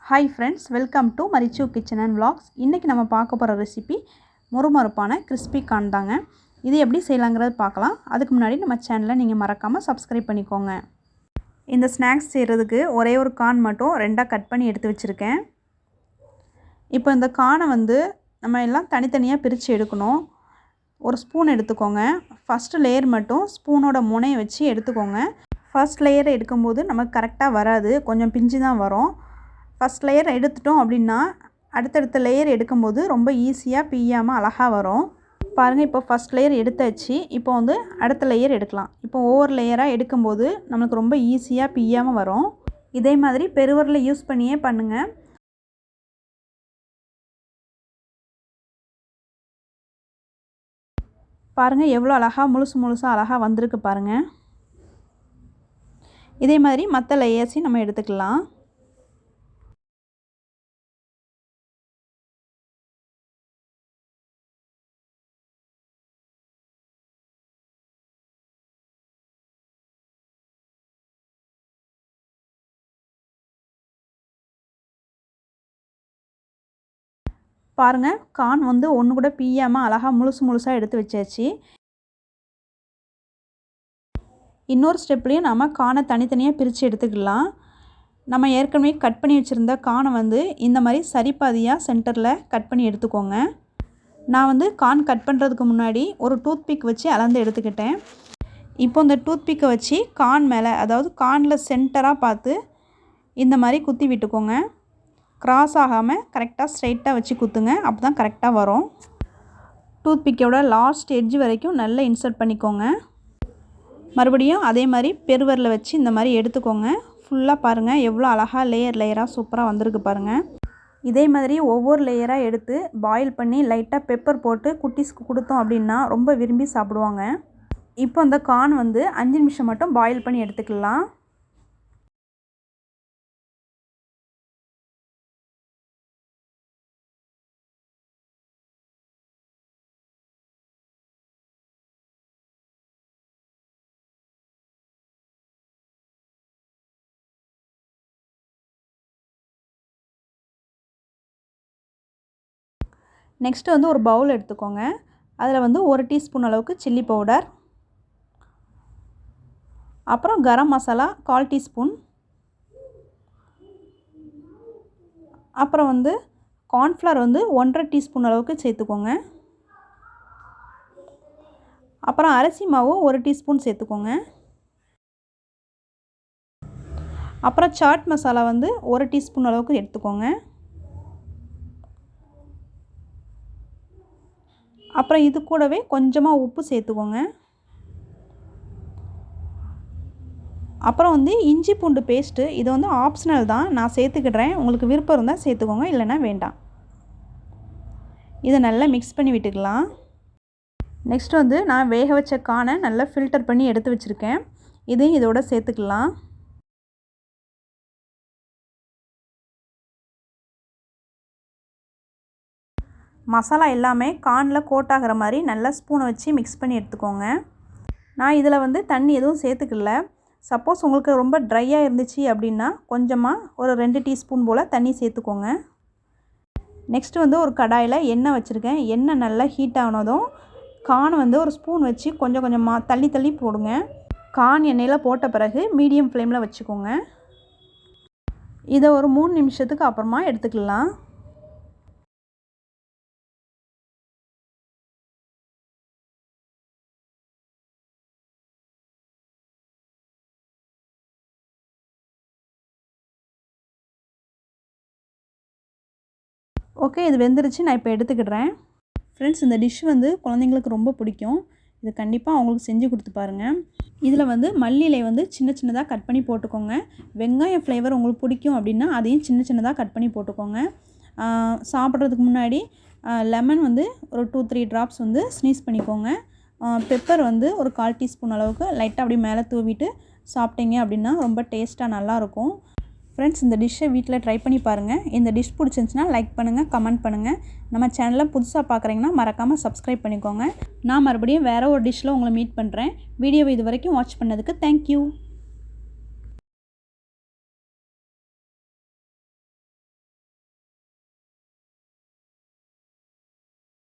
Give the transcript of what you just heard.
Hi friends, welcome to Marichu Kitchen and Vlogs. இன்னைக்கு நம்ம பார்க்க போற ரெசிபி மொறுமொறுப்பான crispy corn தாங்க. இது எப்படி செய்யலாம்ங்கறது பார்க்கலாம். அதுக்கு முன்னாடி நம்ம சேனலை நீங்க மறக்காம subscribe பண்ணிக்கோங்க. இந்த ஸ்நாக்ஸ் செய்யிறதுக்கு ஒரே ஒரு corn மட்டும் ரெண்டா கட் பண்ணி எடுத்து வச்சிருக்கேன். இப்போ இந்த corn வந்து நம்ம எல்லாம் தனித்தனியா பிரிச்சு எடுக்கணும். ஒரு ஸ்பூன் எடுத்துக்கோங்க. ஃபர்ஸ்ட் லேயர் மட்டும் ஸ்பூனோட முனையை வச்சு எடுத்துக்கோங்க. ஃபர்ஸ்ட் லேயர் எடுக்கும்போது நமக்கு கரெக்ட்டா வராது. கொஞ்சம் பிஞ்சு தான் வரும். ஃபர்ஸ்ட் லேயர் எடுத்துட்டோம் அப்படினா அடுத்தடுத்த லேயர் எடுக்கும்போது ரொம்ப ஈஸியா பிய்யாம அழகா வரும். பாருங்க இப்போ ஃபர்ஸ்ட் லேயர் எடுத்தாச்சு. இப்போ வந்து அடுத்த லேயர் எடுக்கலாம். இப்போ ஒவ்வொரு லேயரா எடுக்கும்போது நமக்கு ரொம்ப ஈஸியா பிய்யாம வரும். இதே மாதிரி பெருவிரலை யூஸ் பண்ணியே பண்ணுங்க. பாருங்க எவ்வளவு அழகா முழுசா அழகா வந்திருக்கு பாருங்க. இதே மாதிரி மத்த லேயர்ஸையும் நம்ம எடுத்துக்கலாம். பாருங்க corn வந்து ஒண்ணு கூட பிய்யாம அழகா முழுசா எடுத்து வச்சாச்சு. இன்னொரு ஸ்டெப்லயும் நாம corn தனித்தனியா பிரிச்சு எடுத்துக்கலாம். நம்ம ஏற்கனவே கட் பண்ணி வச்சிருந்த corn வந்து இந்த மாதிரி சரிபாதியா சென்டர்ல கட் பண்ணி எடுத்துக்கோங்க. நான் வந்து corn கட் பண்றதுக்கு முன்னாடி ஒரு டூத் பிக் வச்சு அளந்து எடுத்துக்கிட்டேன். இப்போ இந்த டூத் பிக்கை வச்சு corn மேல அதாவது cornல சென்டரா பார்த்து இந்த மாதிரி குத்தி விட்டுக்கோங்க. கிராஸ் ஆகாம கரெக்ட்டா ஸ்ட்ரைட்டா வச்சு குத்துங்க. அப்பதான் கரெக்ட்டா வரும். டூத் பிக்கோட லாஸ்ட் எட்ஜ் வரைக்கும் நல்லா இன்சர்ட் பண்ணிக்கோங்க. மறுபடியும் அதே மாதிரி பெருவிரலை வச்சு இந்த மாதிரி எடுத்துக்கோங்க. ஃபுல்லா பாருங்க எவ்வளவு அழகா லேயரா சூப்பரா வந்திருக்கு பாருங்க. இதே மாதிரி ஒவ்வொரு லேயரா எடுத்து பாயில் பண்ணி லைட்டா பெப்பர் போட்டு குட்டீஸ்க்கு கொடுத்தோம் அப்படினா ரொம்ப விரும்பி சாப்பிடுவாங்க. இப்போ அந்த corn வந்து 5 நிமிஷம் மட்டும் பாயில் பண்ணி எடுத்துக்கலாம். நெக்ஸ்ட் வந்து ஒரு பவுல் எடுத்துக்கோங்க. அதில் வந்து 1 டீஸ்பூன் அளவுக்கு சில்லி பவுடர், அப்புறம் கரம் மசாலா 1/4 டீஸ்பூன், அப்புறம் வந்து கார்ன்ஃப்ளவர் வந்து 1/2 டீஸ்பூன் அளவுக்கு சேர்த்துக்கோங்க. அப்புறம் அரிசி மாவு 1 டீஸ்பூன் சேர்த்துக்கோங்க. அப்புறம் சாட் மசாலா வந்து 1 டீஸ்பூன் அளவுக்கு எடுத்துக்கோங்க. அப்புறம் இது கூடவே கொஞ்சமா உப்பு சேர்த்துக்கோங்க. அப்புறம் வந்து இஞ்சி பூண்டு பேஸ்ட் இது வந்து ஆப்ஷனல் தான். நான் சேர்த்துக்கிறேன். உங்களுக்கு விருப்பம் இருந்தா சேர்த்துக்கோங்க, இல்லனா வேண்டாம். இத நல்லா mix பண்ணி விட்டுக்கலாம். நெக்ஸ்ட் வந்து நான் வேக வச்ச corn நல்லா ஃபில்டர் பண்ணி எடுத்து வச்சிருக்கேன். இதையும் இதோட சேர்த்துக்கலாம். மசாலா எல்லாமே cornல கோட் ஆகுற மாதிரி நல்லா ஸ்பூனை வச்சு mix பண்ணி எடுத்துக்கோங்க. நான் இதில் வந்து தண்ணி எதுவும் சேர்த்துக்கல. சப்போஸ் உங்களுக்கு ரொம்ப ட்ரையா இருந்துச்சு அப்படினா கொஞ்சமா ஒரு 2 டீஸ்பூன் போல தண்ணி சேர்த்துக்கோங்க. நெக்ஸ்ட் வந்து ஒரு கடாயில எண்ணெய் வச்சிருக்கேன். எண்ணெய் நல்லா ஹீட் ஆனதும் corn வந்து ஒரு ஸ்பூன் வச்சு கொஞ்சமா தள்ளி போடுங்க. corn எண்ணெயில போட்ட பிறகு மீடியம் ஃப்ளேம்ல வச்சுக்கோங்க. இத ஒரு 3 நிமிஷத்துக்கு அப்புறமா எடுத்துக்கலாம். ஓகே, இது வெந்திருச்சு. நான் இப்போ எடுத்துக்கிறேன். फ्रेंड्स இந்த டிஷ் வந்து குழந்தைகளுக்கு ரொம்ப பிடிக்கும். இது கண்டிப்பா அவங்களுக்கு செஞ்சு கொடுத்து பாருங்க. இதுல வந்து மல்லி இலை வந்து சின்னதா கட் பண்ணி போட்டுக்கோங்க. வெங்காய ஃப்ளேவர் உங்களுக்கு பிடிக்கும் அப்படினா அதையும் சின்னதா கட் பண்ணி போட்டுக்கோங்க. சாப்பிடுறதுக்கு முன்னாடி லெமன் வந்து ஒரு 2-3 டிராப்ஸ் வந்து ஸ்னீஸ் பண்ணிக்கோங்க. பெப்பர் வந்து ஒரு 1/4 டீஸ்பூன் அளவுக்கு லைட்டா அப்படியே மேலே தூவிட்டு சாப்பிட்டீங்க அப்படினா ரொம்ப டேஸ்டா நல்லா இருக்கும். फ्रेंड्स இந்த டிஷ்ஷை வீட்ல ட்ரை பண்ணி பாருங்க. இந்த டிஷ் பிடிச்சிருந்துச்சுனா லைக் பண்ணுங்க, கமெண்ட் பண்ணுங்க. நம்ம சேனலை புதுசா பார்க்கறீங்கன்னா மறக்காம Subscribe பண்ணிக்கோங்க. நான் மறுபடியும் வேற ஒரு டிஷ்ல உங்களை மீட் பண்றேன். வீடியோவை இதுவரைக்கும் வாட்ச் பண்ணதுக்கு Thank you.